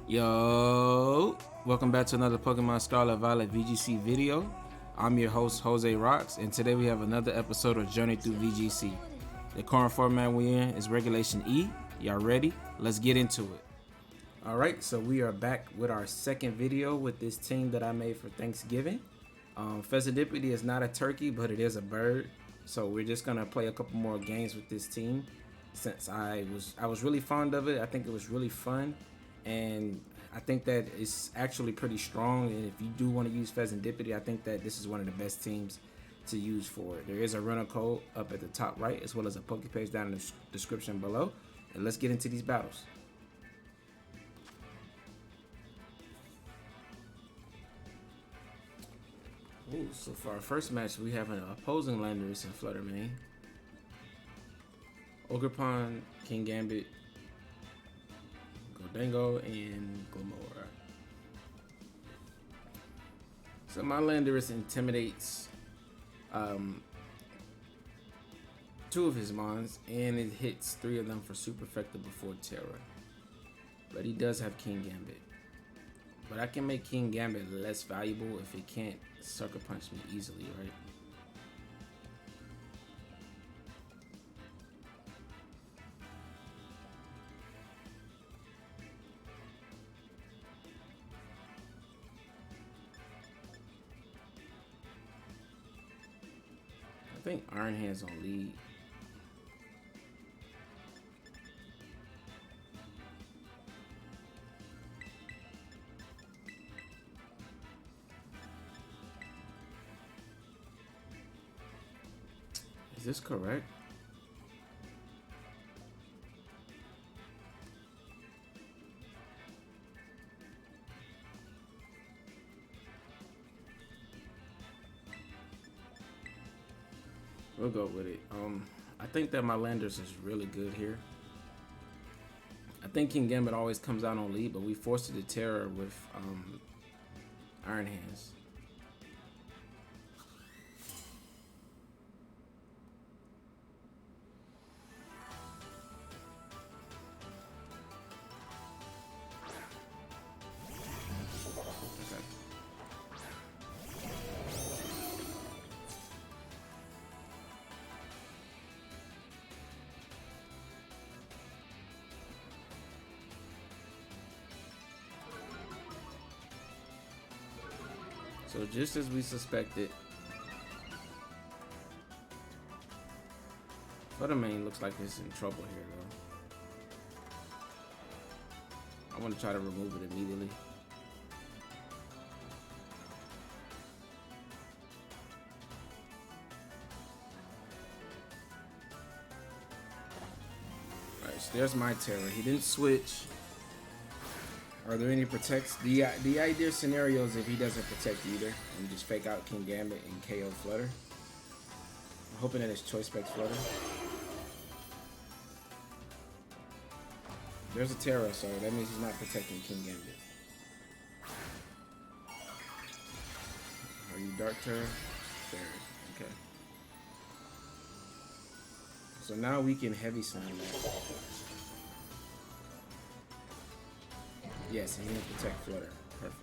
Yo, welcome back to another Pokemon Scarlet Violet VGC video. I'm your host Jose Rocks, and today we have another episode of Journey Through VGC. The current format we in is Regulation E. Y'all ready? Let's get into it. Alright, so we are back with our second video with this team that I made for Thanksgiving. Fezandipiti is not a turkey, but it is a bird. So we're just gonna play a couple more games with this team. Since I was really fond of it, I think it was really fun, and I think that it's actually pretty strong. And if you do want to use Fezandipiti, I think that this is one of the best teams to use for it. There is a runner code up at the top right, as well as a Poke page down in the description below. And let's get into these battles. Ooh, so for our first match, we have an opposing Landorus and Flutter Mane. Ogerpon, King Gambit, Gholdengo, and Glamora. So my Landorus intimidates two of his mons, and it hits 3 of them for super effective before Tera. But he does have King Gambit. But I can make King Gambit less valuable if it can't sucker punch me easily, right? I think Iron Hand's on lead. Is this correct? We'll go with it. I think that my Landorus is really good here. I think King Gambit always comes out on lead, but we forced it to Tera with Iron Hands. So just as we suspected, Flutter Mane looks like it's in trouble here though. I want to try to remove it immediately. Alright, so there's my Tera. He didn't switch. Are there any protects? The ideal scenario is if he doesn't protect either and just fake out King Gambit and KO Flutter. I'm hoping that it's Choice Specs Flutter. There's a Tera, so that means he's not protecting King Gambit. Are you Dark Tera? There. Okay. So now we can heavy slam that. Yes, he didn't protect Flutter. Perfect.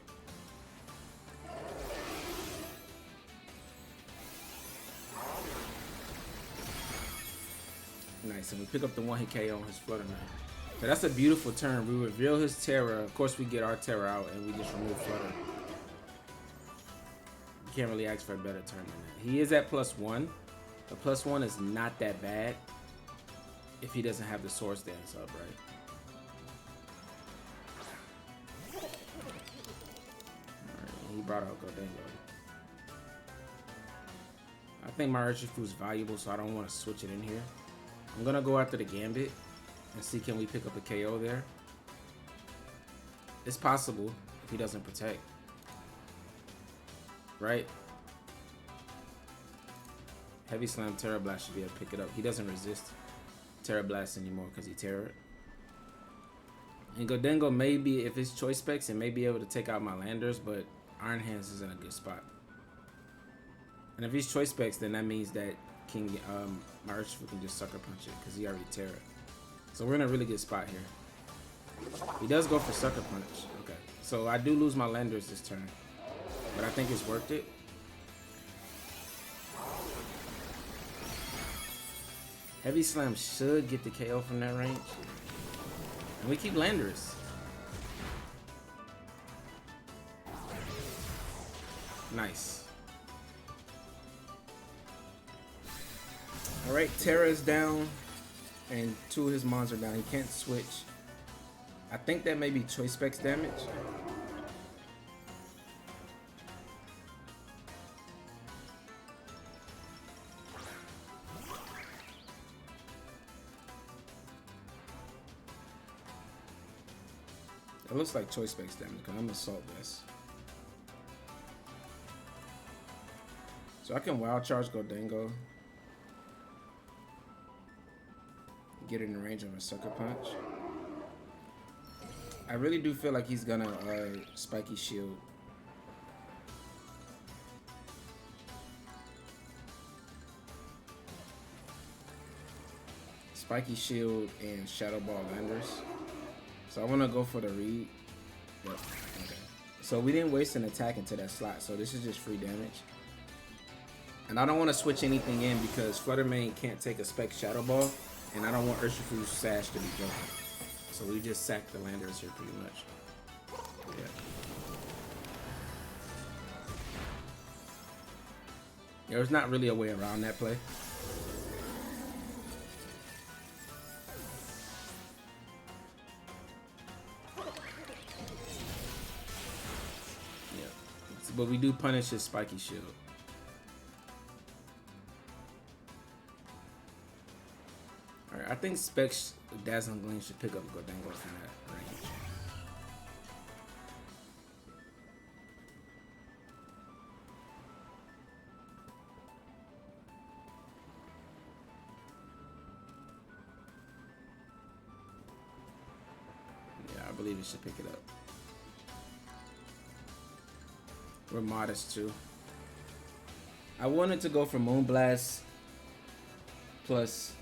Nice, and we pick up the one hit KO on his Flutter Mane. So that's a beautiful turn. We reveal his Tera. Of course, we get our Tera out, and we just remove Flutter. You can't really ask for a better turn than that. He is at +1. The +1 is not that bad if he doesn't have the Swords Dance up, right? He brought out Gholdengo. I think my Urshifu is valuable, so I don't want to switch it in here. I'm gonna go after the Gambit and see can we pick up a KO there. It's possible if he doesn't protect, right? Heavy Slam Tera Blast should be able to pick it up. He doesn't resist Tera Blast anymore because he Tera. And Gholdengo maybe, if it's Choice Specs, it may be able to take out my Landorus, but Iron Hands is in a good spot. And if he's Choice Specs, then that means that my Urshifu can just sucker punch it because he already Tera. So we're in a really good spot here. He does go for Sucker Punch. Okay. So I do lose my Landorus this turn. But I think it's worth it. Heavy Slam should get the KO from that range. And we keep Landorus. Nice. Alright, Tera is down. And 2 of his mons are down. He can't switch. I think that may be Choice Specs damage. It looks like Choice Specs damage because I'm Assault Vest. So I can Wild Charge Gholdengo. Get in the range of a Sucker Punch. I really do feel like he's gonna Spiky Shield. Spiky Shield and Shadow Ball Landorus. So I want to go for the read. Yep. Okay. So we didn't waste an attack into that slot, so this is just free damage. And I don't want to switch anything in because Flutter Mane can't take a Spec Shadow Ball, and I don't want Urshifu's Sash to be broken. So we just sacked the Landorus here pretty much. Yeah. There's not really a way around that play. Yeah. But we do punish his Spiky Shield. Alright, I think Specs Dazzling Gleam should pick up Gholdengo from that range. Yeah, I believe it should pick it up. We're modest too. I wanted to go for Moonblast plus.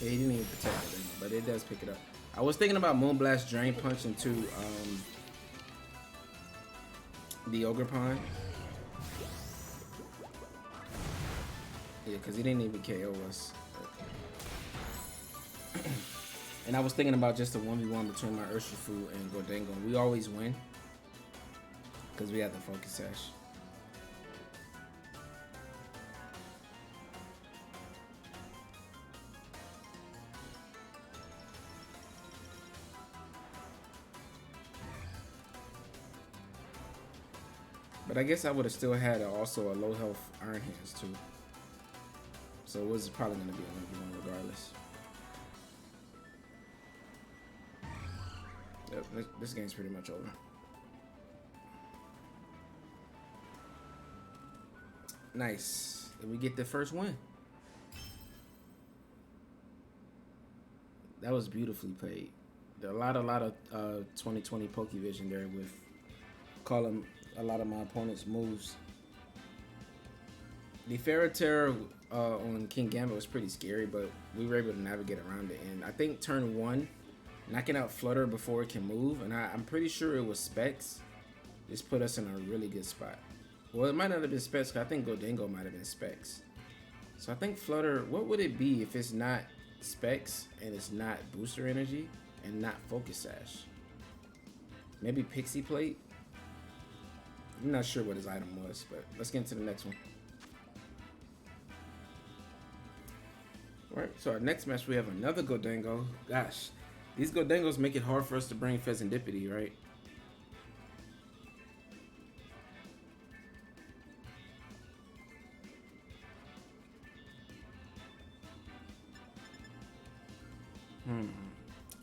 Yeah, he didn't even protect it, but it does pick it up. I was thinking about Moonblast, Drain Punch into the Ogre Pond. Yeah, because he didn't even KO us. And I was thinking about just a 1v1 between my Urshifu and Gholdengo. We always win because we have the Focus Sash. But I guess I would have still had also a low health Iron Hands too. So it was probably going to be a 1v1 regardless. Yep, this game's pretty much over. Nice. And we get the first win. That was beautifully played. A lot of 2020 Pokevision there with calling a lot of my opponent's moves. The Tera on King Gambit was pretty scary, but we were able to navigate around it. And I think turn 1, knocking out Flutter before it can move, and I'm pretty sure it was Specs. This put us in a really good spot. Well, it might not have been Specs, because I think Gholdengo might have been Specs. So I think Flutter, what would it be if it's not Specs and it's not Booster Energy and not Focus Sash? Maybe Pixie Plate? I'm not sure what his item was, but let's get into the next one. Alright, so our next match we have another Gholdengo. Gosh, these Gholdengos make it hard for us to bring Fezandipiti, right?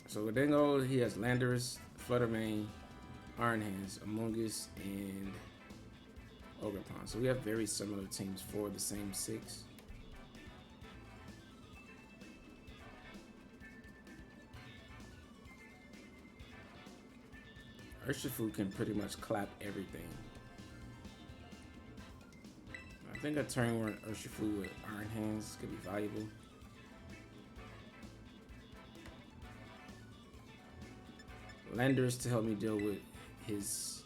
So Gholdengo, he has Landorus, Flutter Mane, Iron Hands, Amoongus, and Ogre Pond. So we have very similar teams for the same 6. Urshifu can pretty much clap everything. I think a turn where Urshifu with Iron Hands could be valuable. Landorus to help me deal with his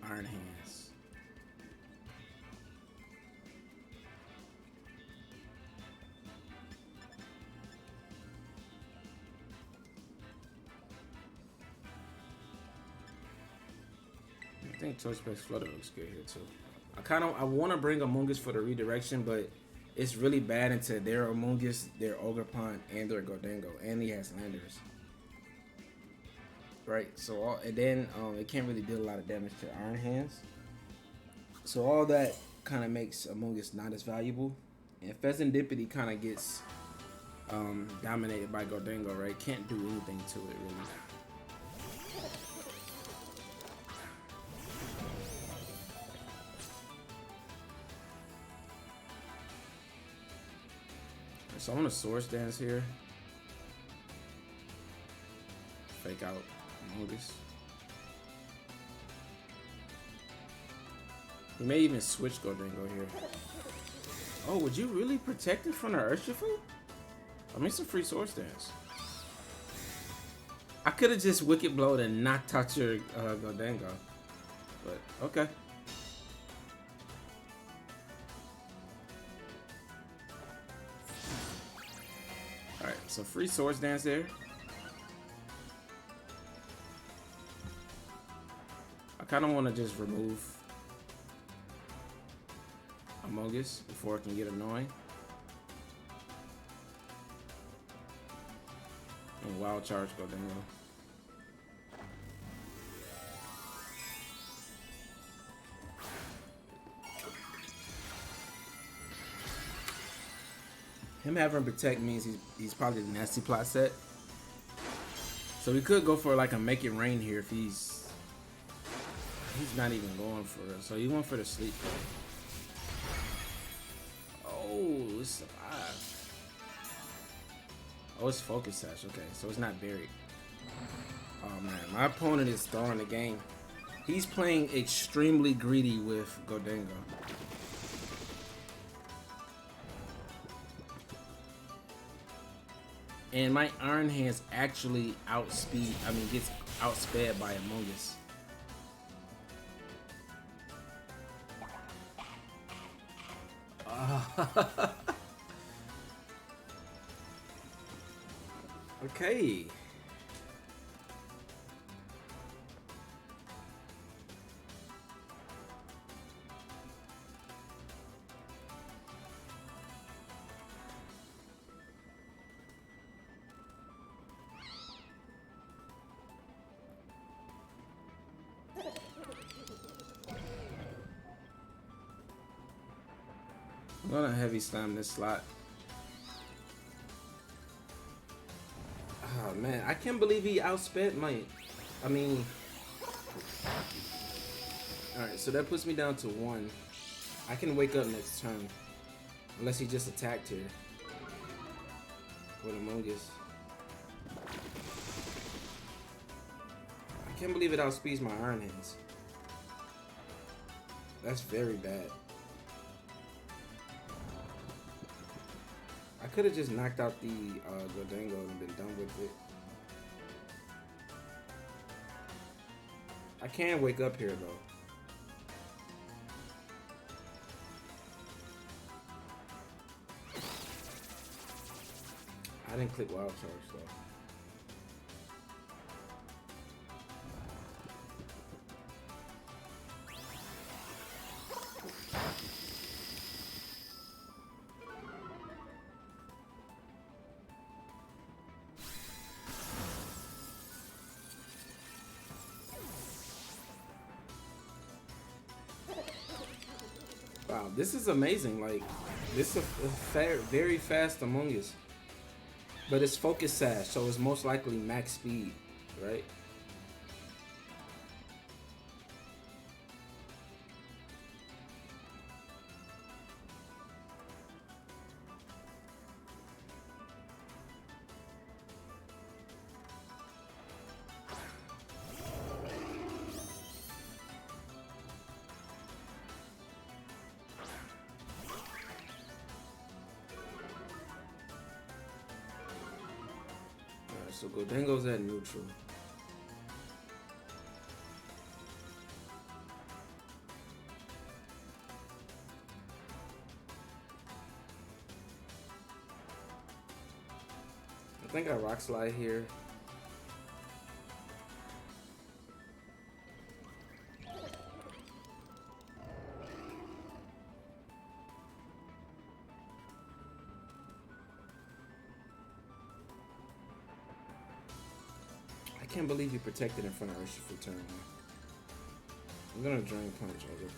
Iron Hands. I think Torchback Flutter looks good here too. I want to bring Amoongus for the redirection, but it's really bad into their Amoongus, their Ogerpon, and their Gholdengo, and he has Landorus. Right, so and then it can't really deal a lot of damage to Iron Hands. So all that kind of makes Amoongus not as valuable, and Fezandipiti kind of gets dominated by Gholdengo. Right, can't do anything to it really. So I'm gonna Source Dance here. Fake out Amoongus. He may even switch Gholdengo here. Oh, would you really protect it from the Urshifu? I mean, some free Source Dance. I could have just Wicked Blowed and not touch your Gholdengo. But, okay. Alright, so free Source Dance there. I kind of want to just remove Amoongus before it can get annoying. And Wild Charge Gholdengo. Him having Protect means he's probably the Nasty Plot set. So we could go for like a Make It Rain here if he's not even going for it. So he went for the Sleep play. Oh, it's survived. Oh, it's Focus Sash. Okay, so it's not buried. Oh man, my opponent is throwing the game. He's playing extremely greedy with Gholdengo. And my Iron Hands actually gets outsped by Amoongus. Okay. I'm gonna heavy slam this slot. Oh man, I can't believe he outsped my. Alright, so that puts me down to 1. I can wake up next turn. Unless he just attacked here. With Amoongus. I can't believe it outspeeds my Iron Hands. That's very bad. I could have just knocked out the Gholdengo and been done with it. I can wake up here though. I didn't click Wild Charge though. Wow, this is amazing. Like, this is a very fast Amoongus. But it's Focus Sash, so it's most likely max speed, right? So Gholdengo's at neutral. I think I Rock Slide here. I can't believe you protected in front of Urshifu turn. I'm gonna Drain Punch all over.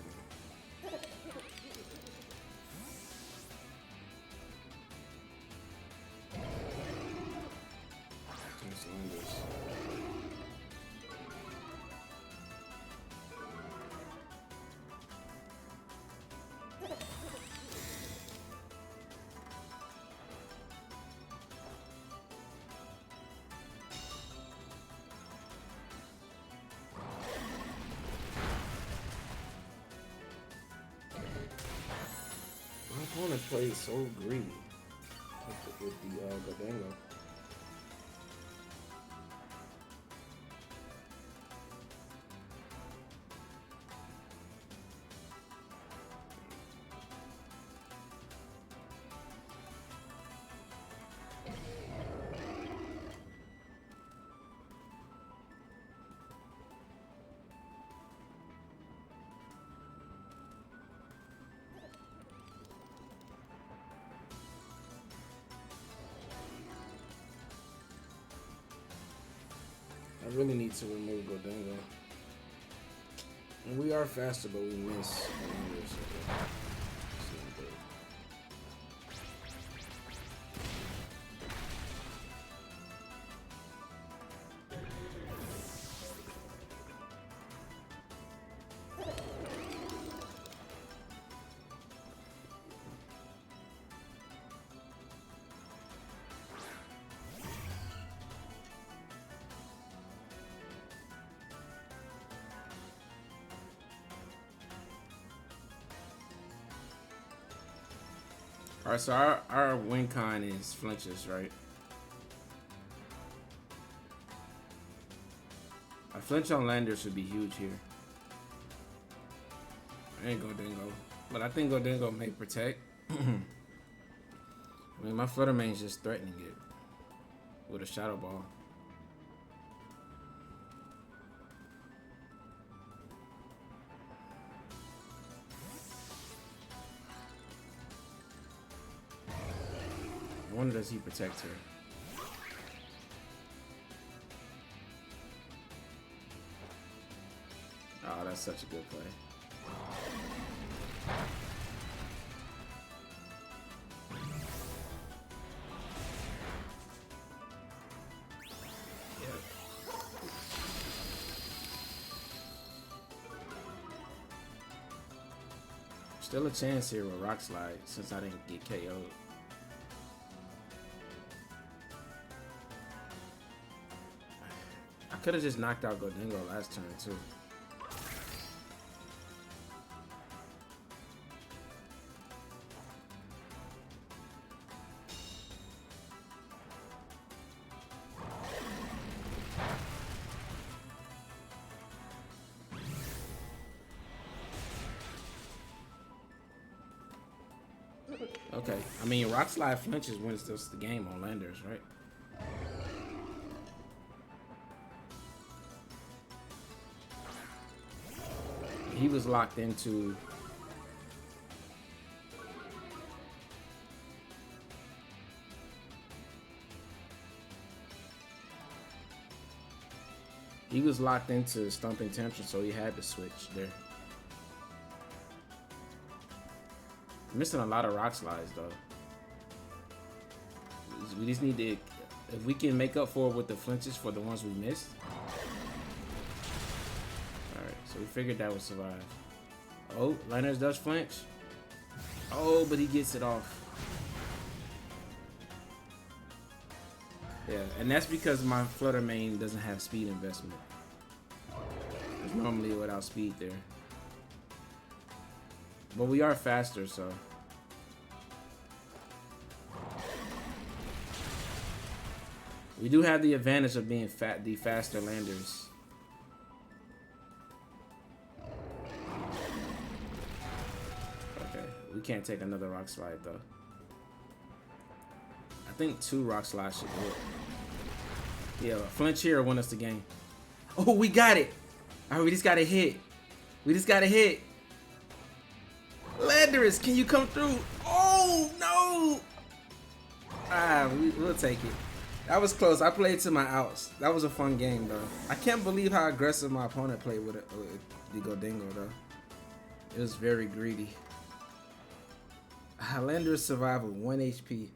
My opponent plays so greedy with the Gordingo. I really need to remove Gordingo. And we are faster, but we miss. Alright, so our win con is flinches, right? A flinch on Landorus would be huge here. I ain't Gordingo, but I think Gordingo may protect. I mean, my Flutter Mane's just threatening it with a Shadow Ball. I wonder, does he protect her? Oh, that's such a good play. Still a chance here with Rock Slide since I didn't get KO'd. I could have just knocked out Gordingo last turn too. Okay, I mean, Rock Slide flinches wins this the game on Landorus, right? He was locked into Stomping Tantrum, so he had to switch there. Missing a lot of Rock Slides though. We just need to, if we can make up for it with the flinches for the ones we missed. Alright, so we figured that would survive. Oh, Landorus does flinch. Oh, but he gets it off. Yeah, and that's because my Flutter Mane doesn't have speed investment. There's normally without speed there. But we are faster, so. We do have the advantage of being the faster Landorus. Okay, we can't take another Rock Slide though. I think 2 Rock Slides should do it. Yeah, flinch here or win us the game. Oh, we got it. All right, we just got a hit. We just got a hit. Landorus, can you come through? Oh, no. We'll take it. That was close. I played to my outs. That was a fun game, though. I can't believe how aggressive my opponent played with the Godingo, though. It was very greedy. Landorus survived with 1 HP.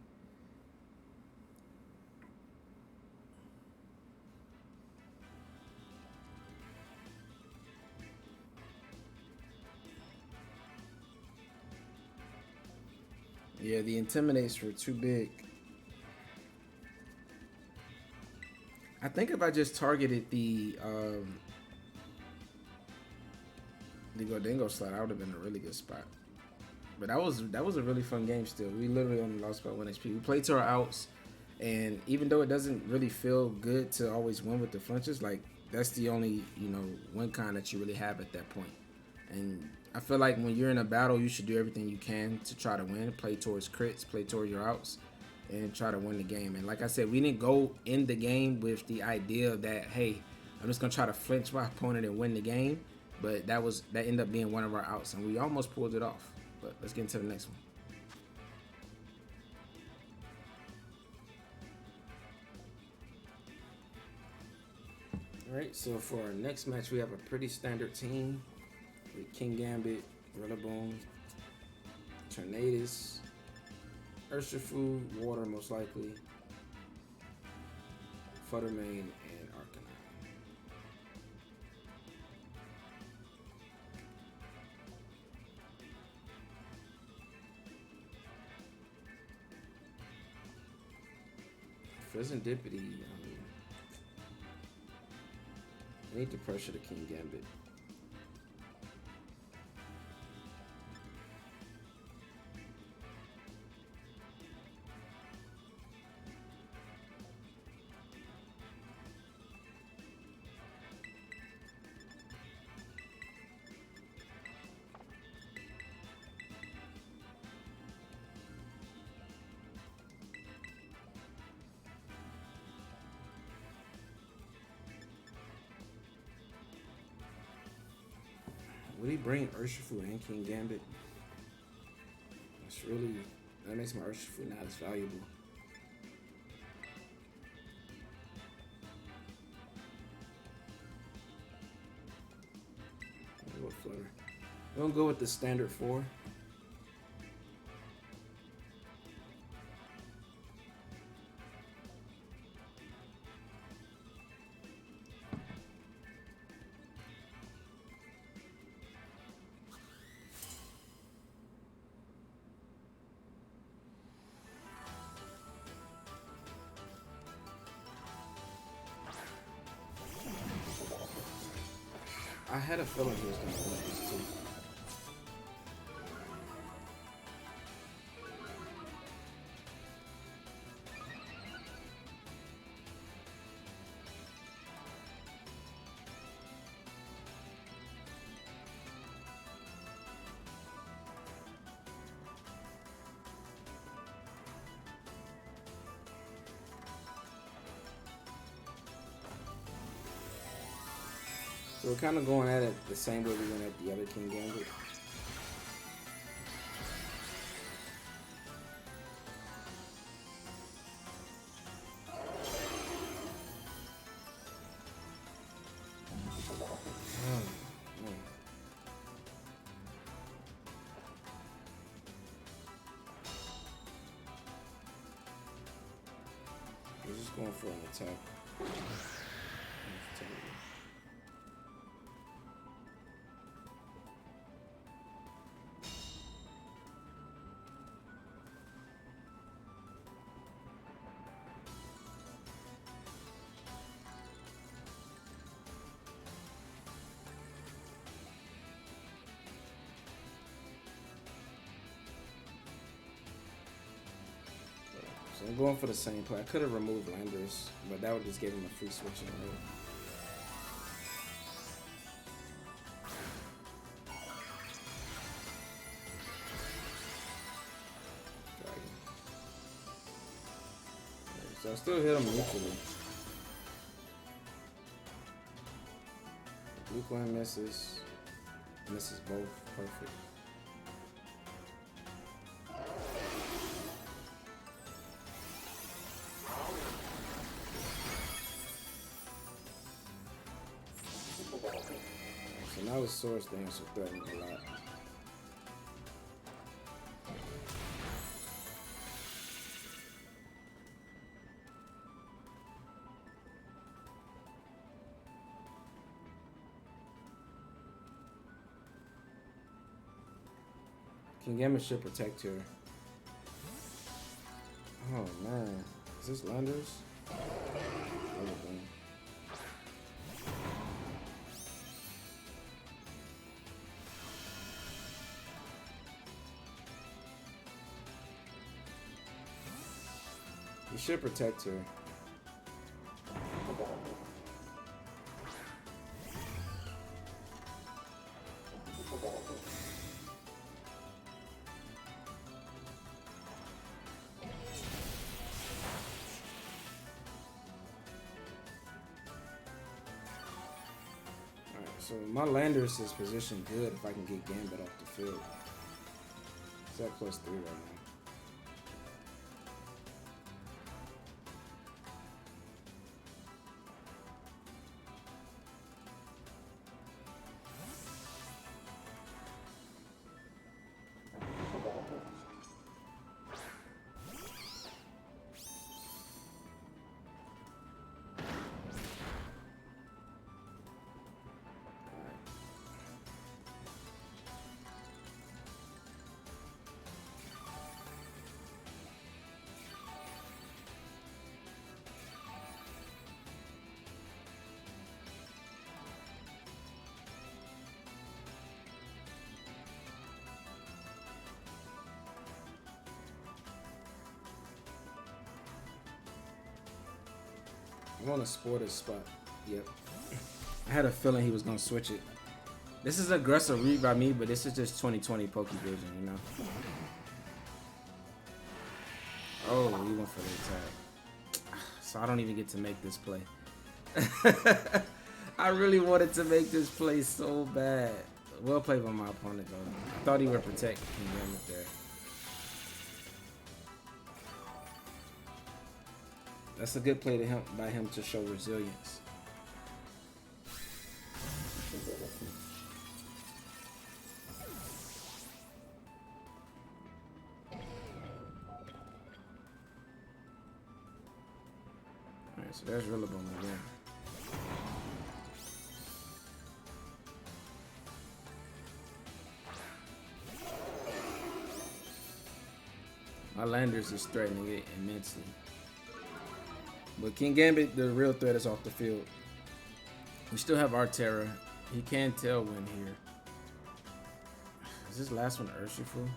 Yeah, the Intimidates were too big. I think if I just targeted the Godingo slot, I would have been in a really good spot. But that was a really fun game still. We literally only lost by 1 HP. We played to our outs, and even though it doesn't really feel good to always win with the flinches, like that's the only, you know, win kind that you really have at that point. And I feel like when you're in a battle, you should do everything you can to try to win. Play towards crits, play towards your outs, and try to win the game. And like I said, we didn't go in the game with the idea that, hey, I'm just gonna try to flinch my opponent and win the game. But that ended up being one of our outs, and we almost pulled it off. But let's get into the next one. All right, so for our next match, we have a pretty standard team with King Gambit, Rillaboom, Tornadus, Urshifu, Water most likely, Flutter Mane, and Arcanine. Fezandipiti, I need to pressure the King Gambit. Would he bring Urshifu and King Gambit? That makes my Urshifu not as valuable. We'll go Flutter. We'll go with the standard 4. I had a feeling he was going to win this too. So we're kind of going at it the same way we went at the other King Gambit. We're just going for an attack. So I'm going for the same play. I could have removed Landorus, but that would just give him a free switch in the middle. So I still hit him neutrally. Weak one misses. Misses both. Perfect. So now his Swords Dance will threaten a lot. Kingambit should protect her. Oh man, is this Landorus? Everything. You should protect her. So my Landorus is positioned good if I can get Gambit off the field. It's at +3 right now. I want to sport his spot. Yep. I had a feeling he was going to switch it. This is an aggressive read by me, but this is just 2020 Pokevision, you know? Oh, he went for the attack. So I don't even get to make this play. I really wanted to make this play so bad. Well played by my opponent, though. I thought he would protect Kingambit there. That's a good play to by him to show resilience. Alright, so there's Rillaboom again. My Landorus is threatening it immensely. But Kingambit, the real threat, is off the field. We still have our Tera. He can Tailwind here. Is this last one Urshifu?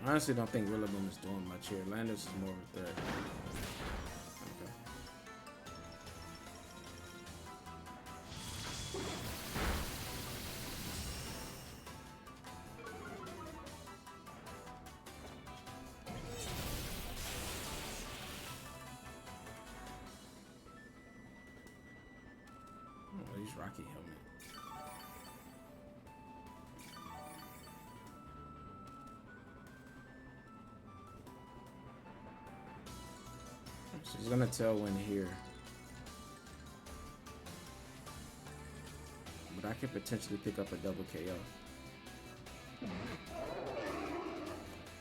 I honestly don't think Rillaboom is doing much here. Landorus is more of a threat. Okay. Oh, he's Rocky Helmet. So he's gonna Tailwind here. But I could potentially pick up a double KO. I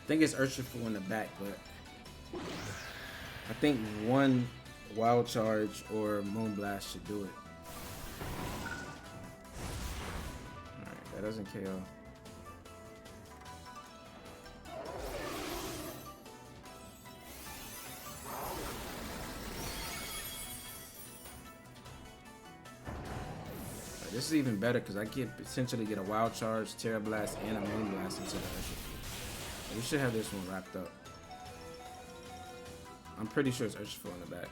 think it's Urshifu in the back, but I think one Wild Charge or Moonblast should do it. Alright, that doesn't KO. This is even better because I could potentially get a Wild Charge, Terra Blast, and a Moonblast into the Urshifu. We should have this one wrapped up. I'm pretty sure it's Urshifu in the back.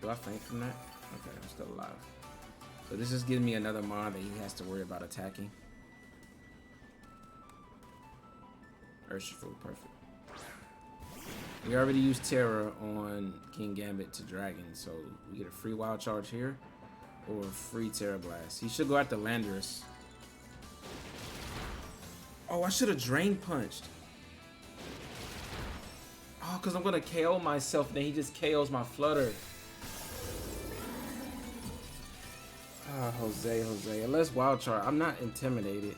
Do I faint from that? Okay, I'm still alive. So this just gives me another mod that he has to worry about attacking. Urshifu, perfect. We already used Tera on King Gambit to Dragon, so we get a free wild charge here or a free Tera Blast. He should go after Landorus. Oh, I should have Drain Punched. Oh, because I'm going to KO myself, and then he just KOs my Flutter. Ah, Jose. Unless wild charge. I'm not intimidated.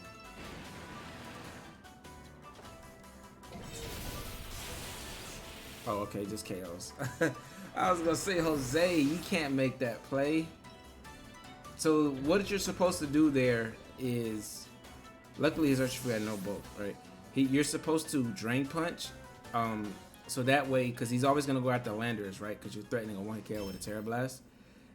Oh, okay, just KOs. I was gonna say, Jose, you can't make that play. So what you're supposed to do there is, luckily his Urshifu had no bulk, right? You're supposed to Drain Punch, so that way, because he's always gonna go after Landorus, right? Because you're threatening a 1-hit KO with a Tera Blast,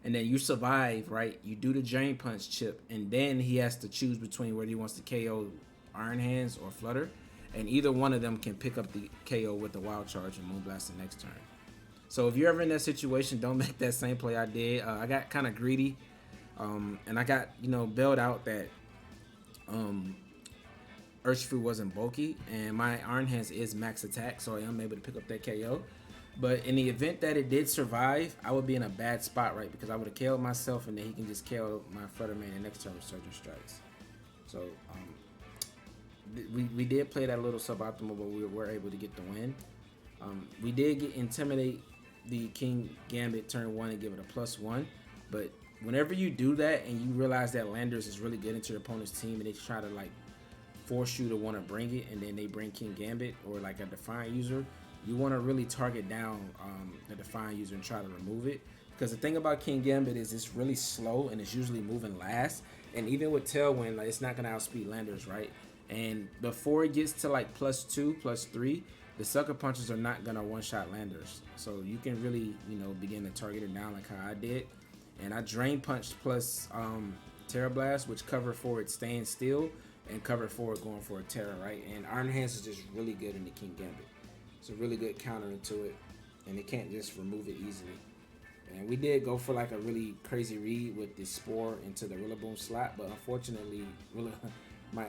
and then you survive, right? You do the Drain Punch chip, and then he has to choose between whether he wants to KO Iron Hands or Flutter. And either one of them can pick up the KO with the Wild Charge and Moonblast the next turn. So if you're ever in that situation, don't make that same play I did. I got kind of greedy, and I got, bailed out that Urshifu wasn't bulky, and my Iron Hands is max attack, so I am able to pick up that KO. But in the event that it did survive, I would be in a bad spot, right? Because I would have KO'd myself, and then he can just KO my Flutter Mane the next turn with Surging Strikes. So, we did play that a little suboptimal, but we were able to get the win. We did intimidate the King Gambit turn 1 and give it a +1, but whenever you do that and you realize that Landorus is really good into your opponent's team and they try to like force you to want to bring it, and then they bring King Gambit or like a Defiant user, you want to really target down the Defiant user and try to remove it. Because the thing about King Gambit is it's really slow and it's usually moving last, and even with Tailwind, like, it's not going to outspeed Landorus, right? And before it gets to like +2, +3, the sucker punches are not gonna one-shot Landorus. So you can really, begin to target it down like how I did. And I Drain Punched plus Tera Blast, which cover for it staying still and cover for it going for a Tera, right? And Iron Hands is just really good in the King Gambit. It's a really good counter into it, and it can't just remove it easily. And we did go for like a really crazy read with the Spore into the Rillaboom slot, but unfortunately, my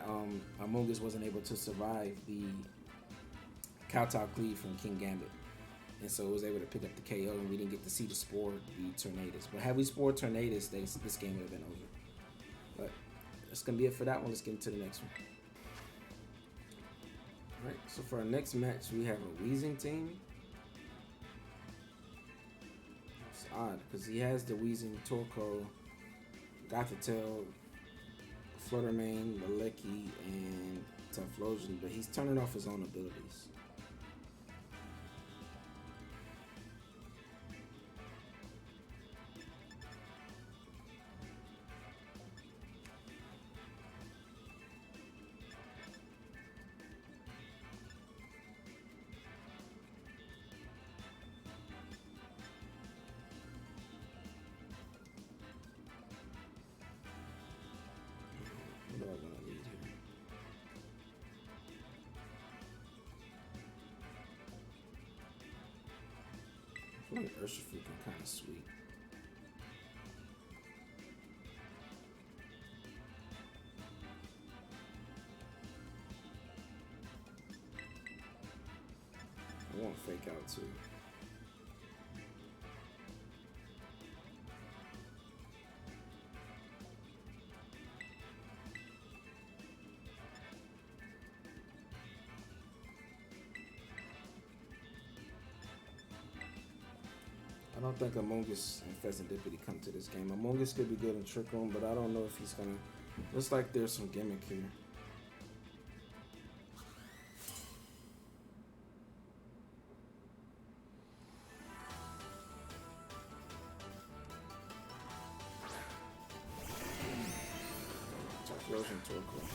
Amoongus wasn't able to survive the Kowtow Cleave from King Gambit, and so it was able to pick up the KO, and we didn't get to see the Spore the Tornadus. But had we Spore Tornadus, this game would have been over. But that's gonna be it for that one. Let's get into the next one. Alright, so for our next match, we have a Weezing team. It's odd because he has the Weezing Torkoal, Gothitelle, Flutter Mane, Malecki, and Typhlosion, but he's turning off his own abilities. What do I want to lead here? I feel like Urshifu can kind of sweep. I want Fake Out too. I don't think Amoongus and Fezandipiti come to this game. Amoongus could be good in Trick Room, but I don't know if he's gonna. Looks like there's some gimmick here. Typhlosion Torkoal.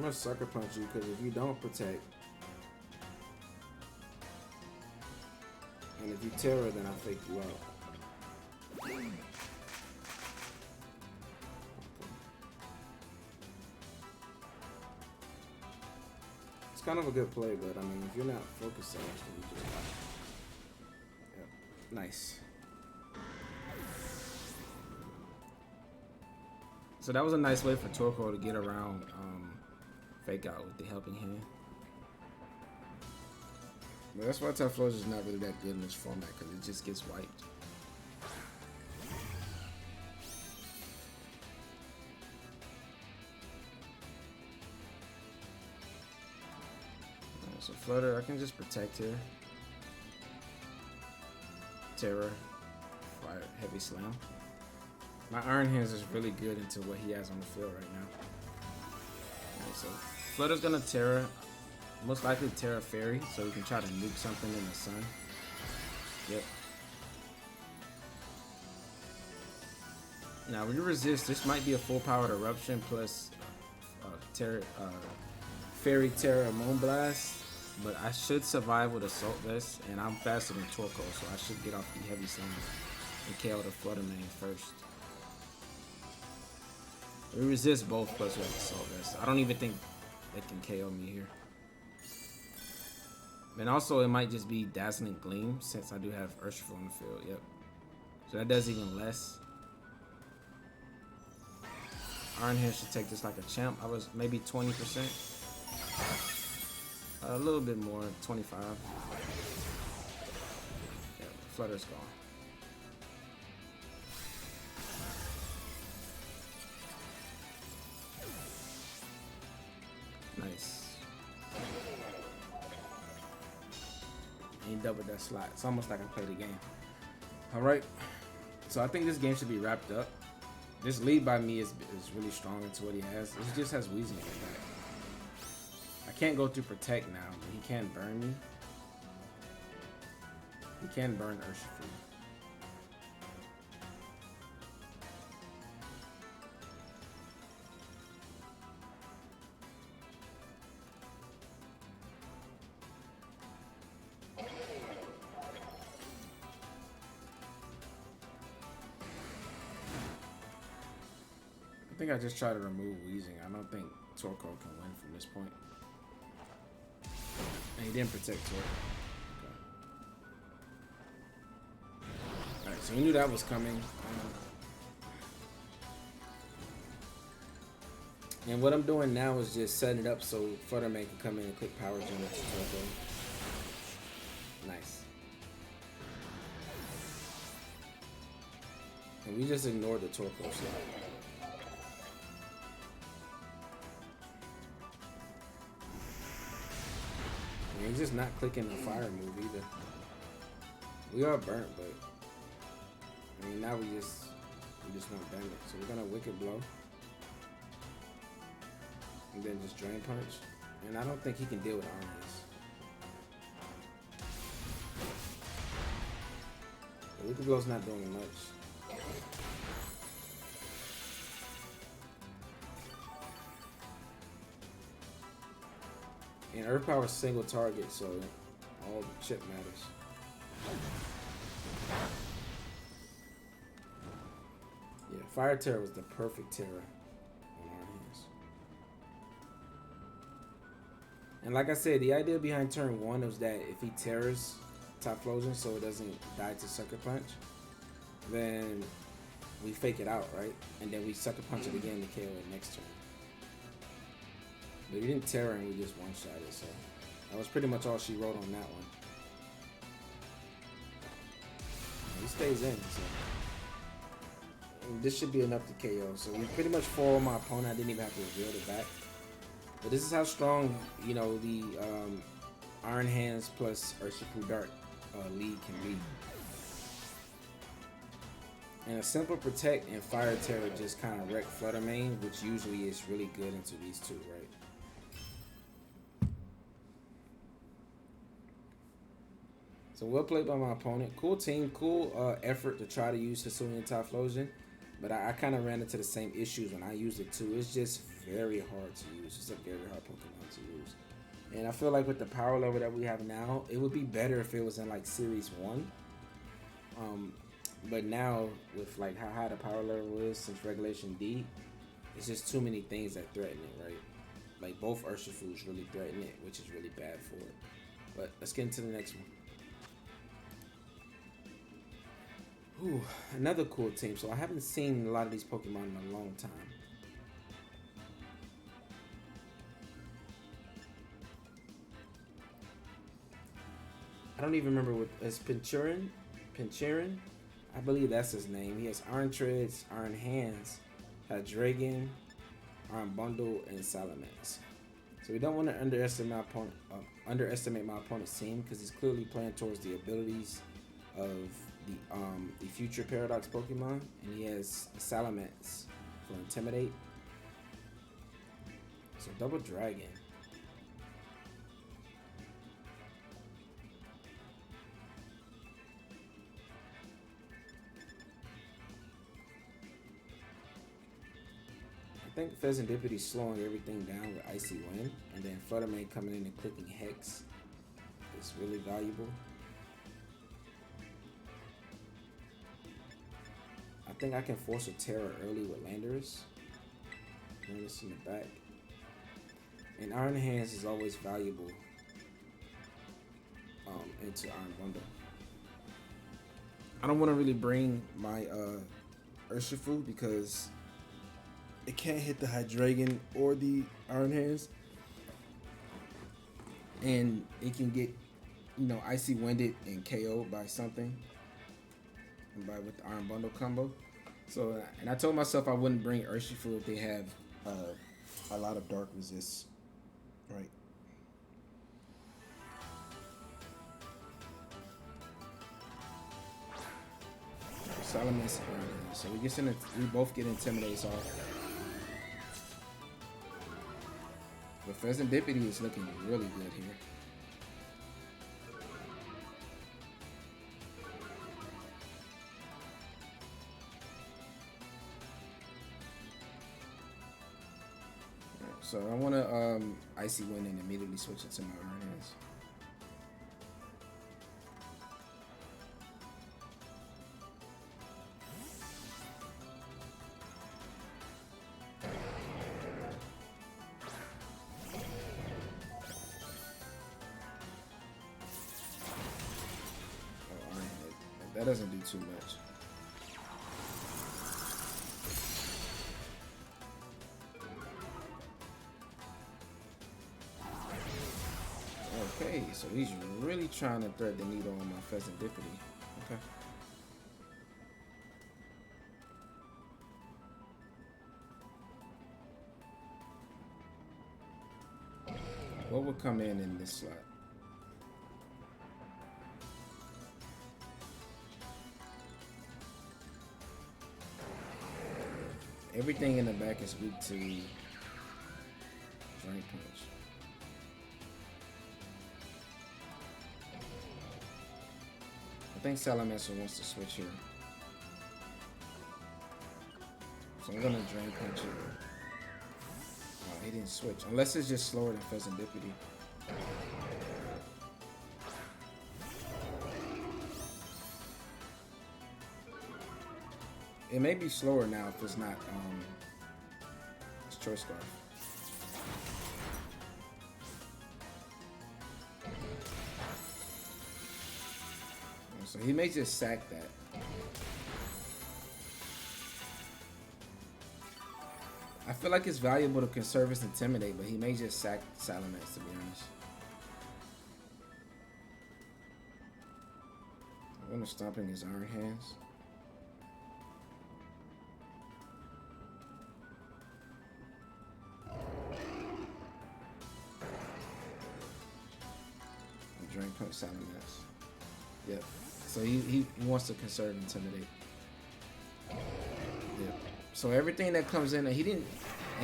I'm gonna sucker punch you because if you don't protect, and if you Tera, then I'll fake you out. It's kind of a good play, but I mean, if you're not focused on it, then you just got it. Yep. Nice. So that was a nice way for Torkoal to get around fake out with the helping hand. But that's why Typhlosion is not really that good in this format, because it just gets wiped. So Flutter, I can just protect here. Tera, fire, heavy slam. My Iron Hands is really good into what he has on the field right now. Okay, so Flutter's gonna Tera, most likely Tera Fairy, so we can try to nuke something in the sun. Yep. Now when you resist, this might be a full powered eruption plus Fairy Tera Moonblast. But I should survive with Assault Vest, and I'm faster than Torkoal, so I should get off the heavy slam and KO the Flutter Mane first. We resist both plus with Assault Vest. I don't even think they can KO me here. And also, it might just be Dazzling Gleam, since I do have Urshifu on the field. Yep. So that does even less. Iron Hand should take this like a champ. I was maybe 20%. A little bit more, 25. Yeah, Flutter's gone. Nice. And he doubled that slot. It's almost like I played the game. Alright. So I think this game should be wrapped up. This lead by me is really strong into what he has. It just has Weezing in the back. I can't go through Protect now, but he can burn me. He can burn Urshifu. I think I just try to remove Weezing. I don't think Torkoal can win from this point. And he didn't protect Torkoal. Okay. Alright, so we knew that was coming. And what I'm doing now is just setting it up so Flutter Mane can come in and click Power Gem with Torkoal. Nice. And we just ignored the Torkoal slot. He's just not clicking the fire move either. We are burnt, but I mean now we just want damage. So we're gonna Wicked Blow. And then just Drain Punch. And I don't think he can deal with Armies. The Wicked Blow's not doing much. And Earth Power is single target, so all the chip matters. Yeah, Fire Tera was the perfect Tera on our hands. And like I said, the idea behind turn 1 was that if he Teras Typhlosion so it doesn't die to Sucker Punch, then we fake it out, right? And then we Sucker Punch it again to KO it next turn. But we didn't Tera and we just one-shot it, so that was pretty much all she wrote on that one. He stays in, so and this should be enough to KO. So we pretty much foiled my opponent. I didn't even have to reveal it back. But this is how strong, you know, the Iron Hands plus Urshifu Dark lead can be. And a simple Protect and Fire Tera just kind of wreck Flutter Mane, which usually is really good into these two, right? So well played by my opponent. Cool team, cool effort to try to use Hisuian Typhlosion. But I kind of ran into the same issues when I used it too. It's just very hard to use. It's a very hard Pokemon to use. And I feel like with the power level that we have now, it would be better if it was in like Series 1. But now, with like how high the power level is since Regulation D, it's just too many things that threaten it, right? Like both Urshifus really threaten it, which is really bad for it. But let's get into the next one. Ooh, another cool team. So I haven't seen a lot of these Pokemon in a long time. I don't even remember what is Pinchurin. I believe that's his name. He has Iron Treads, Iron Hands, Hydreigon, Iron Bundle, and Salamence. So we don't want to underestimate my opponent's team because he's clearly playing towards the abilities of the future Paradox Pokemon, and he has Salamence for Intimidate. So Double Dragon. I think Fezandipiti is slowing everything down with Icy Wind, and then Flutter Mane coming in and clicking Hex is really valuable. I think I can force a Tera early with Landorus. Landorus in the back. And Iron Hands is always valuable into Iron Bundle. I don't want to really bring my Urshifu because it can't hit the Hydreigon or the Iron Hands, and it can get, Icy Winded and KO'd by something, and with the Iron Bundle combo. So, and I told myself I wouldn't bring Urshifu if they have a lot of dark resists, right? Salamence, so we both get Intimidates off. But Fezandipiti is looking really good here. Right, so I want to Icy Wind and immediately switch it to my Iron Hands. That doesn't do too much. Okay, so he's really trying to thread the needle on my Fezandipiti. Okay. What would come in this slot? Everything in the back is weak to Drain Punch. I think Salamence wants to switch here. So I'm gonna Drain Punch it. Oh, he didn't switch. Unless it's just slower than Fezandipiti. It may be slower now if it's not it's Choice Scarf. So he may just sack that. I feel like it's valuable to conserve his Intimidate, but he may just sack Salamence, to be honest. I'm gonna stomping his Iron Hands. Drain Punch Salamence. Yep. So he wants to conserve Intimidate. Yep. So everything that comes in, and he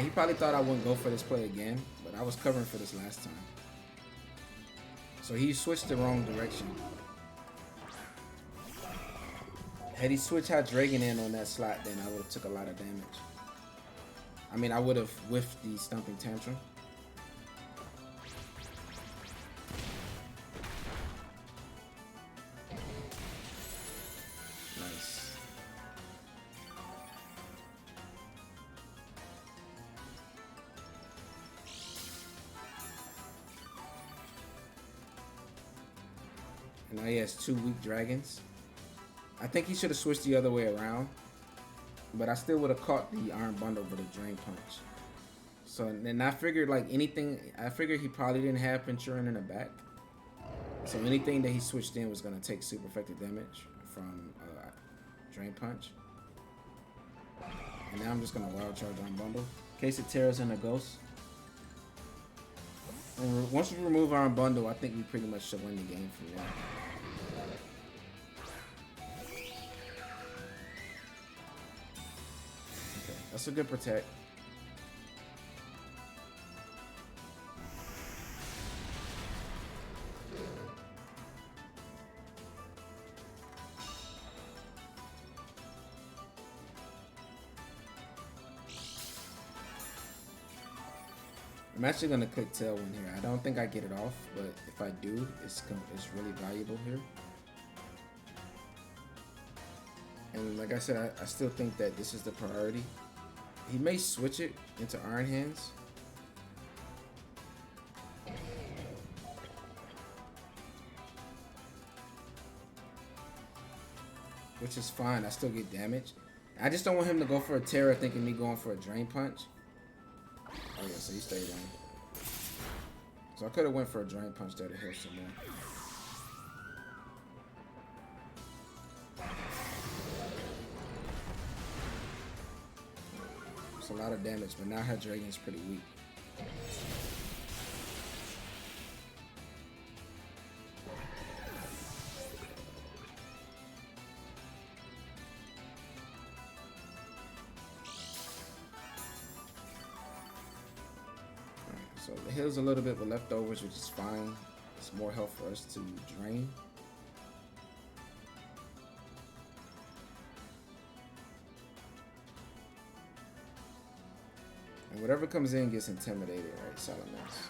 probably thought I wouldn't go for this play again, but I was covering for this last time. So he switched the wrong direction. Had he switched Hydreigon in on that slot, then I would have took a lot of damage. I mean, I would have whiffed the Stumping Tantrum. Nice. And now he has 2 weak dragons. I think he should have switched the other way around. But I still would have caught the Iron Bundle with a Drain Punch. So then I figured like anything, I figured he probably didn't have Pinchurin in the back. So anything that he switched in was going to take super effective damage from Drain Punch. And now I'm just going to Wild Charge Iron Bundle. In case it tears in a Ghost. And once we remove Iron Bundle, I think we pretty much should win the game from there. That's a good protect. I'm actually gonna click Tailwind here. I don't think I get it off, but if I do, it's really valuable here. And like I said, I still think that this is the priority. He may switch it into Iron Hands. Which is fine, I still get damage. I just don't want him to go for a Tera thinking me going for a Drain Punch. Oh yeah, so he stayed on. So I could have went for a Drain Punch there to heal some more. A lot of damage, but now her Dragon's pretty weak. Right, so the heal's a little bit with leftovers, which is fine. It's more health for us to drain. And whatever comes in gets intimidated, right? Salamence.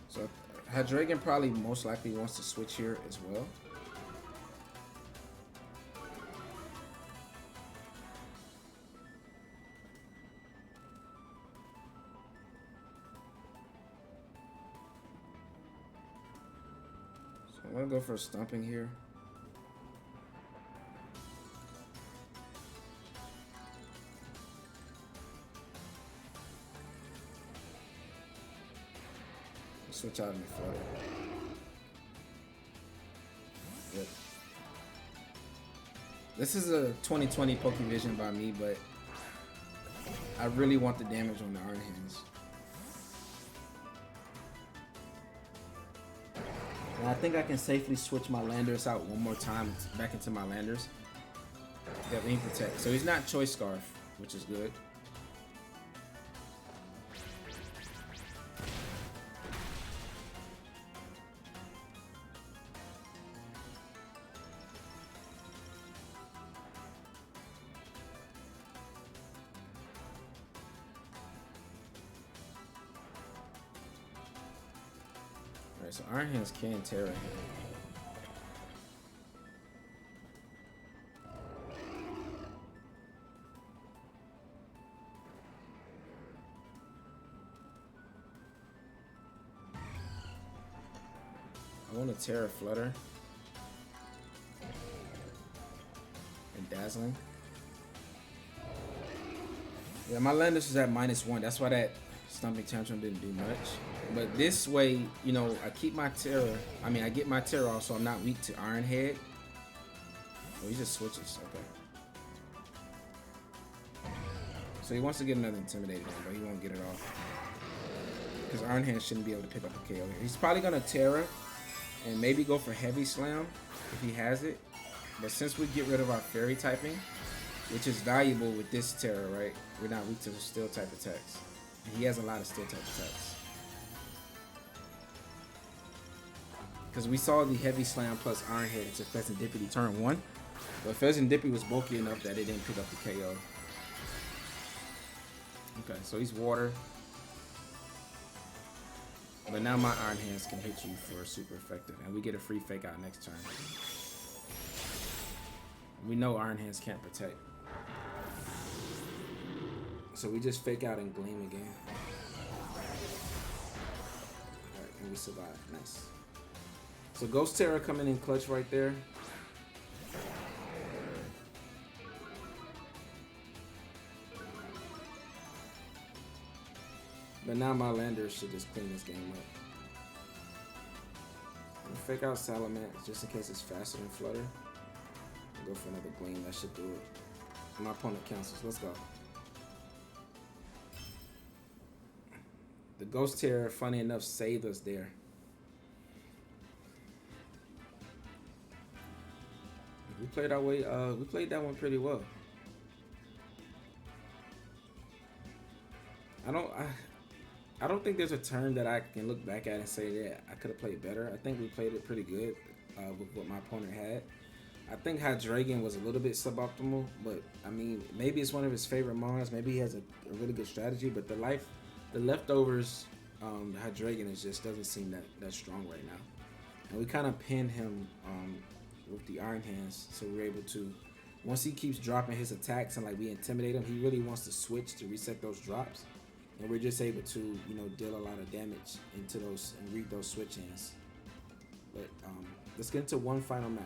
So Hydreigon probably most likely wants to switch here as well. I'm gonna go for a Stumping here. Switch out in the Flutter. Yep. This is a 2020 Pokevision by me, but I really want the damage on the Iron Hands. And I think I can safely switch my Landorus out one more time back into my Landorus. Yep, he protect. So he's not Choice Scarf, which is good. Alright, so Iron Hands can Tera him. I want to Tera Flutter and Dazzling. Yeah, my Landorus is at -1. That's why that Stumping Tantrum didn't do much. But this way, you know, I keep my Tera. I mean, I get my Tera off, so I'm not weak to Iron Head. Oh, he just switches. Okay. So he wants to get another Intimidated one, but he won't get it off. Because Iron Hand shouldn't be able to pick up a KO here. He's probably going to Tera and maybe go for Heavy Slam if he has it. But since we get rid of our Fairy typing, which is valuable with this Tera, right? We're not weak to the Steel type attacks. And he has a lot of Steel type attacks. Because we saw the Heavy Slam plus Iron Head into Fezandipiti turn 1. But Fezandipiti was bulky enough that it didn't pick up the KO. Okay, so he's water. But now my Iron Hands can hit you for super effective. And we get a free fake out next turn. We know Iron Hands can't protect. So we just fake out and gleam again. Alright, and we survive. Nice. So Ghost Tera coming in clutch right there. But now my Landorus should just clean this game up. I'll fake out Salamence just in case it's faster than Flutter. I'll go for another Gleam, that should do it. My opponent cancels, let's go. The Ghost Tera, funny enough, saved us there. We played our way, we played that one pretty well. I don't think there's a turn that I can look back at and say that I could have played better. I think we played it pretty good with what my opponent had. I think Hydreigon was a little bit suboptimal, but I mean, maybe it's one of his favorite mons. Maybe he has a really good strategy, but the leftovers, the Hydreigon just doesn't seem that strong right now. And we kind of pinned him with the Iron Hands, so we're able to, once he keeps dropping his attacks and like we intimidate him, he really wants to switch to reset those drops. And we're just able to, you know, deal a lot of damage into those and read those switch hands. But let's get into one final match.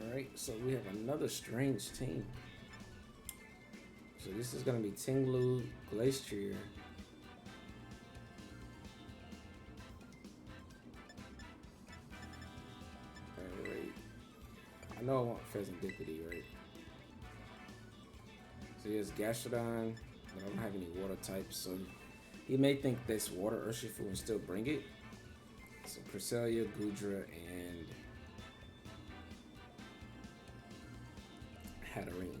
Alright, so we have another strange team. So this is going to be Tinglu, Glacier. I know I want Fezandipiti, right? So he has Gastrodon, but I don't have any water types, so he may think this water Urshifu and still bring it. So Cresselia, Goodra, and Hatterene.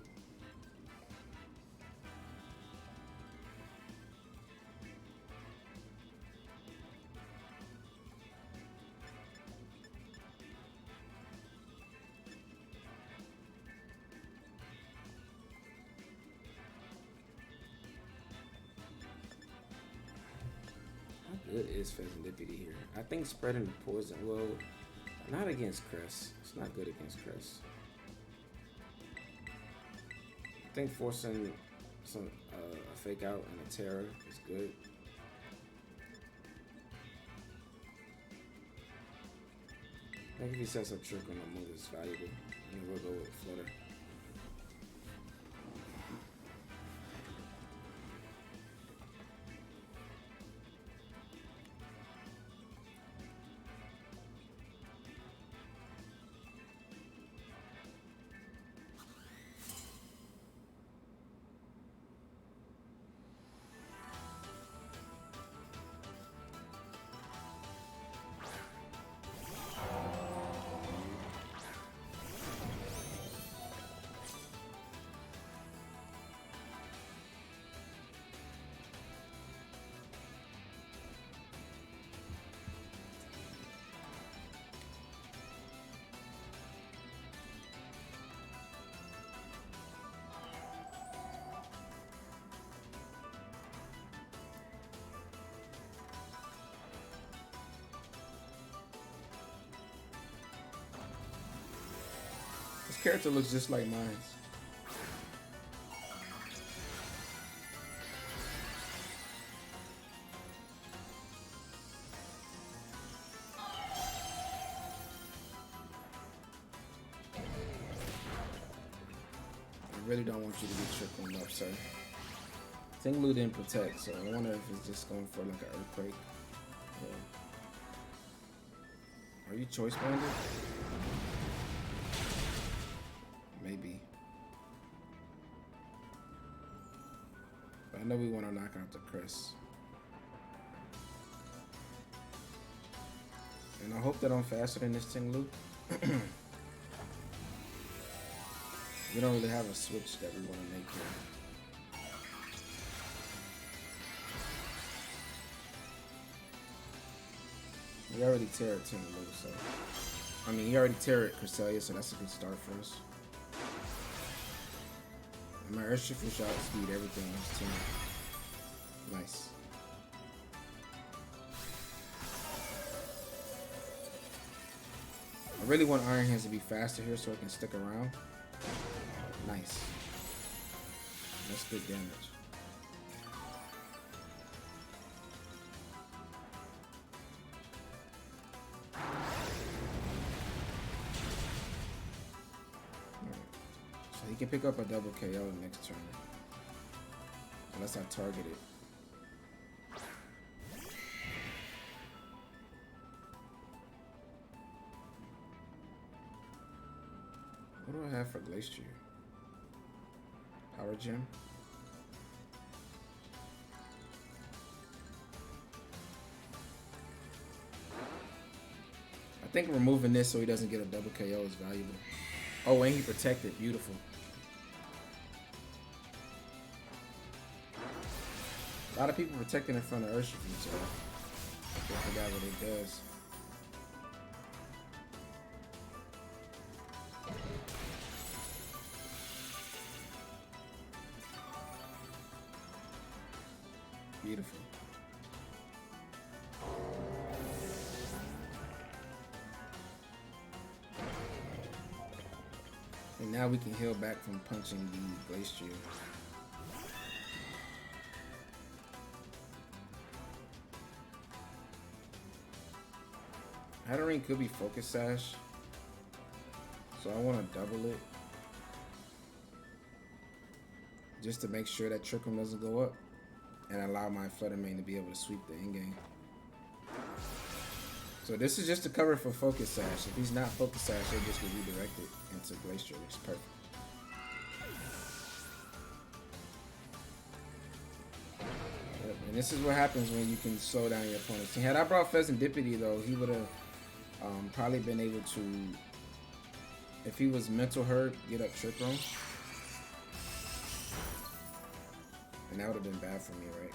Good is Fezandipiti here. I think spreading the poison, well, not against Crest. It's not good against Crest. I think forcing some a fake out and a Tera is good. I think if he sets up Trick on Amoongus is valuable, and then we'll go with Flutter. This character looks just like mine. I really don't want you to get trickling up, sir. Tinglu didn't protect, so I wonder if it's just going for like an earthquake. Are you choice banded? Maybe. But I know we want to knock out the Chris. And I hope that I'm faster than this Tinglu. We don't really have a switch that we want to make here. We already Tera Team Blue, so I mean he already Tera Cresselia, so that's a good start for us. And my Urshifu shot speed everything on his team. Nice. I really want Iron Hands to be faster here so it can stick around. Nice. That's good damage. So he can pick up a double KO next turn. Unless I target it. What do I have for Glacier? Power Gem? I think removing this so he doesn't get a double KO is valuable. Oh, and he protected. Beautiful. A lot of people protecting in front of Urshifu, so I forgot what it does. Beautiful. And now we can heal back from punching the Glacier. Hatterene could be Focus Sash, so I want to double it just to make sure that Trick Room doesn't go up and allow my Flutter Mane to be able to sweep the in-game. So this is just to cover for Focus Sash. If he's not Focus Sash, he'll just get redirected into Glacier, which is perfect. Yep, and this is what happens when you can slow down your opponents. Had I brought Fezandipiti though, he would have probably been able to, if he was Mental Hurt, get up Trick Room. And that would have been bad for me, right?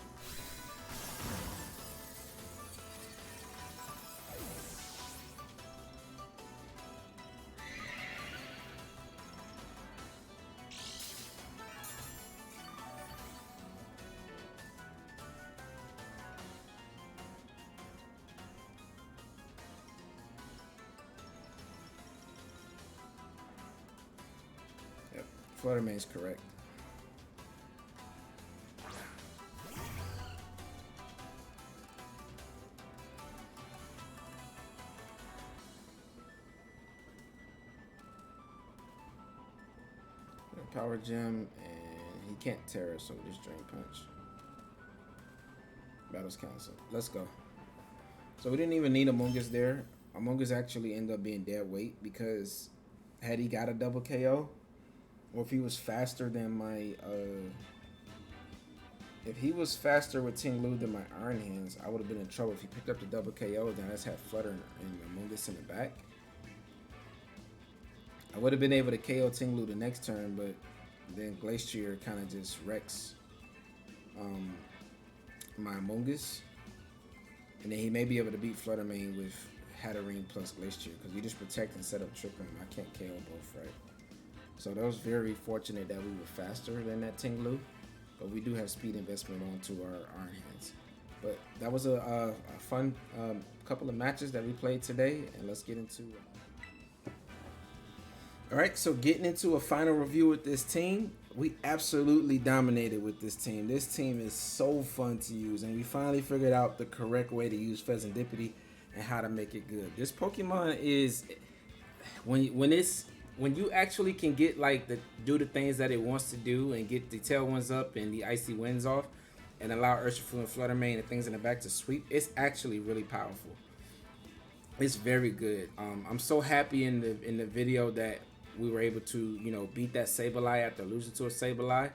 Yep, Flutter Mane is correct. Power Gem, and he can't Tera, so we just Drain Punch. Battle's canceled. Let's go. So we didn't even need Amoongus there. Amoongus actually ended up being dead weight because had he got a double KO, or if he was faster than my, if he was faster with Ting Lu than my Iron Hands, I would have been in trouble. If he picked up the double KO, then I just had Flutter and Amoongus in the back. I would have been able to KO Ting Lu the next turn, but then Glacier kind of just wrecks my Amoongus. And then he may be able to beat Flutter Mane with Hatterene plus Glacier, because we just protect and set up Trick Room. I can't KO both, right? So that was very fortunate that we were faster than that Ting Lu, but we do have speed investment onto our Iron Hands. But that was a fun couple of matches that we played today, and let's get into all right, so getting into a final review with this team, we absolutely dominated with this team. This team is so fun to use, and we finally figured out the correct way to use Fezandipiti and how to make it good. This Pokemon is, when you actually can get do the things that it wants to do and get the Tailwinds up and the Icy Winds off and allow Urshifu and Flutter Mane and things in the back to sweep, it's actually really powerful. It's very good. I'm so happy in the video that we were able to, beat that Sableye after losing to a Sableye.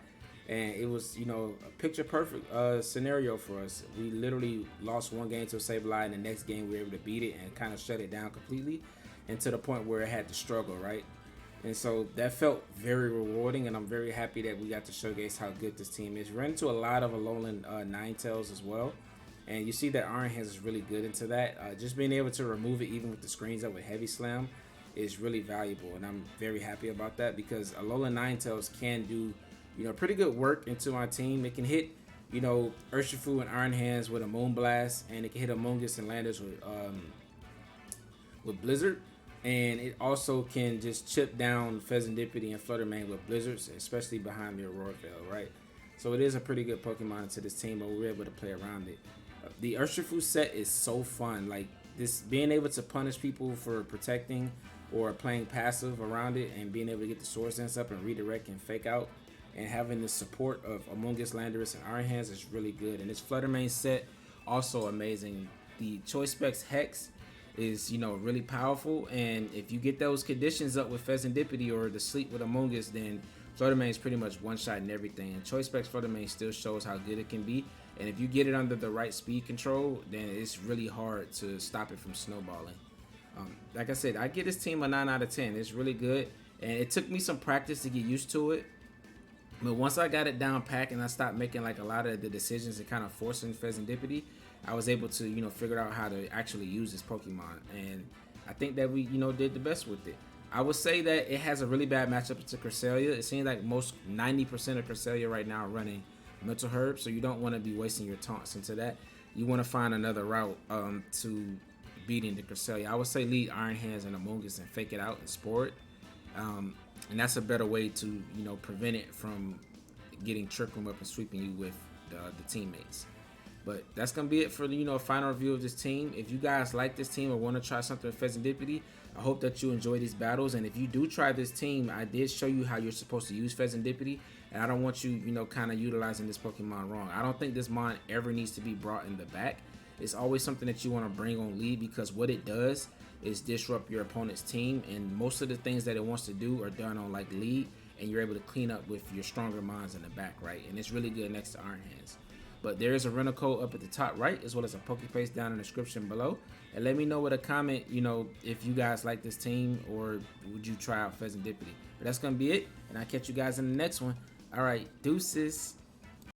And it was, a picture perfect scenario for us. We literally lost one game to a Sableye, and the next game we were able to beat it and kind of shut it down completely, and to the point where it had to struggle, right? And so that felt very rewarding, and I'm very happy that we got to showcase how good this team is. Ran into a lot of Alolan Ninetales as well, and you see that Iron Hands is really good into that. Just being able to remove it even with the screens up with Heavy Slam is really valuable, and I'm very happy about that because Alolan Ninetales can do, pretty good work into my team. It can hit, Urshifu and Iron Hands with a Moonblast, and it can hit Amoongus and Landorus with Blizzard. And it also can just chip down Fezandipiti and Flutter Mane with Blizzards, especially behind the Aurora Veil, right? So it is a pretty good Pokemon into this team, but we're able to play around it. The Urshifu set is so fun. Like, this, being able to punish people for protecting or playing passive around it, and being able to get the Sword Dance up and redirect and fake out, and having the support of Amoongus, Landorus, and Iron Hands is really good. And this Flutter Mane set, also amazing. The Choice Specs Hex is, really powerful, and if you get those conditions up with Fezandipiti or the sleep with Amoongus, then Flutter Mane is pretty much one-shot and everything. And Choice Specs Flutter Mane still shows how good it can be, and if you get it under the right speed control, then it's really hard to stop it from snowballing. Like I said, I give this team a 9 out of 10. It's really good, and it took me some practice to get used to it, but once I got it down packed and I stopped making like a lot of the decisions and kind of forcing Fezandipiti, I was able to, figure out how to actually use this Pokemon, and I think that we, did the best with it. I would say that it has a really bad matchup to Cresselia. It seems like 90% of Cresselia right now are running Mental Herb, so you don't want to be wasting your taunts into that. You want to find another route to beating the Cresselia. I would say lead Iron Hands and Amoongus and fake it out and spore it, and that's a better way to, prevent it from getting Trick Room up and sweeping you with the teammates. But that's going to be it for the, final review of this team. If you guys like this team or want to try something with Fezandipiti, I hope that you enjoy these battles. And if you do try this team, I did show you how you're supposed to use Fezandipiti, and I don't want you, kind of utilizing this Pokemon wrong. I don't think this mon ever needs to be brought in the back. It's always something that you want to bring on lead, because what it does is disrupt your opponent's team, and most of the things that it wants to do are done on like lead, and you're able to clean up with your stronger mons in the back, right? And it's really good next to Iron Hands. But there is a rental code up at the top right, as well as a Pokepaste down in the description below. And let me know with a comment, if you guys like this team or would you try out Fezandipiti. But that's going to be it, and I'll catch you guys in the next one. All right, deuces.